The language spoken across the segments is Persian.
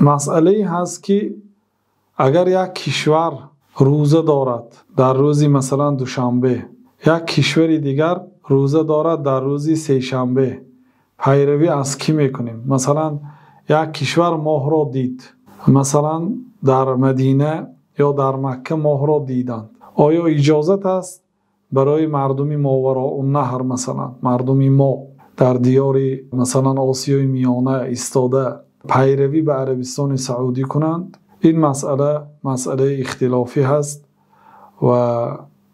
مسئله هست که اگر یک کشور روزه دارد در روزی مثلا دوشنبه، یک کشور دیگر روزه دارد در روزی سه شنبه، پیروی از کی میکنیم؟ مثلا یک کشور ماه را دید، مثلا در مدینه یا در مکه ماه را دیدند، آیا اجازت است برای مردم ماوراءالنهر، مثلا مردم ما در دیار مثلا آسیای میانه ایستاده پیروی به عربستان سعودی کنند؟ این مسئله اختلافی هست و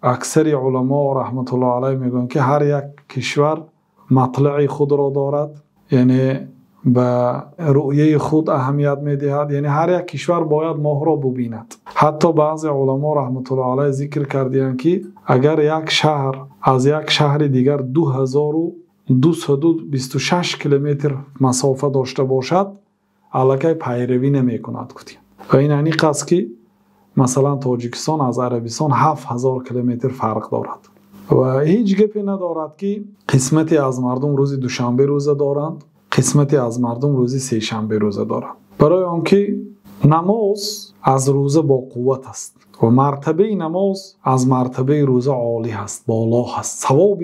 اکثر علما رحمت الله علیه میگن که هر یک کشور مطلع خود را دارد، یعنی به رؤیه خود اهمیت میدهد، یعنی هر یک کشور باید ماه را ببیند. حتی بعضی علما رحمت الله علیه ذکر کردند که اگر یک شهر از یک شهر دیگر 2226 کیلومتر مسافت داشته باشد الکی پیروی نمی کند. و این یعنی قصد که مثلا تاجیکستان از عربستان 7000 کیلومتر فرق دارد و هیچ گپی ندارد که قسمتی از مردم روز دوشنبه روزه دارند، قسمتی از مردم روز سه شنبه روزه دارند. برای آنکه نماز از روزه با قوت است و مرتبه نماز از مرتبه روزه عالی است، بالا است، ثواب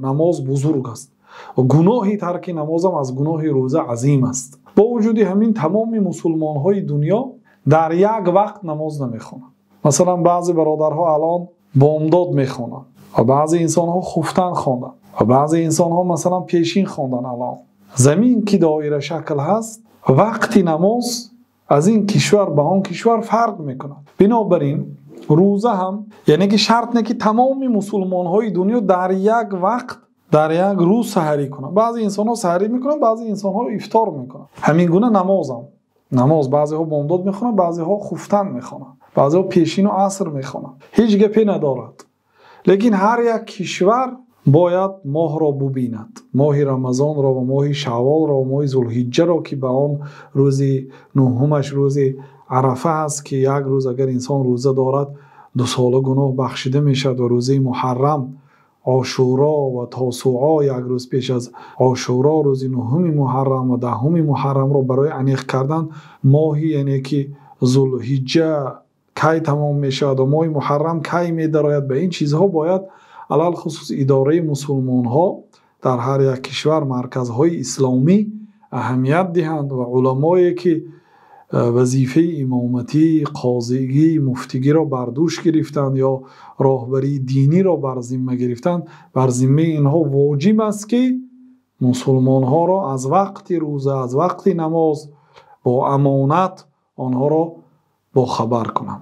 نماز بزرگ است و گناه ترک نماز هم از گناه روزه عظیم است. با وجود همین تمام مسلمان های دنیا در یک وقت نماز نمیخوانند. مثلا بعضی برادرها الان بامداد میخوانند و بعضی انسان ها خفتن خواندن و بعضی انسان ها مثلا پیشین خواندن. الان زمین که دایره شکل هست، وقتی نماز از این کشور به آن کشور فرق میکند. بنابراین روزه هم یعنی که شرط نه که تمام مسلمان های دنیا در یک وقت در یک روز سحری کنند. بعضی انسان ها سحری میکنند، بعضی انسان ها افطار میکنند. همین گونه نماز بعضی ها بامداد میخوانند، بعضی ها خفتن میخوانند، بعضی ها پیشین و عصر میخوانند. هیچ گپی ندارد. لیکن هر یک کشور باید ماه را ببیند، ماه رمضان را و ماه شوال را و ماه ذوالحجه را که به آن روز نهمش روز عرفه است که یک روز اگر انسان روزه دارد 2 ساله گناه بخشیده میشد و روز محرم، عاشورا و تاسوعا یک روز پیش از عاشورا روز 9 محرم و 10 محرم را برای انیق کردن ماهی یعنی که ذوالحجه کی تمام میشد و ماه محرم کی میدراید، به این چیزها باید علل خصوص اداره مسلمان ها در هر یک کشور مرکزهای اسلامی اهمیت دهند و علمایی که وظیفه امامتی، قاضیگی، مفتیگی را بر دوش گرفتند یا راهبری دینی را بر ذمه گرفتند، بر ذمه اینها واجب است که مسلمان ها را از وقت روزه، از وقت نماز با امانت آنها را با خبر کنند.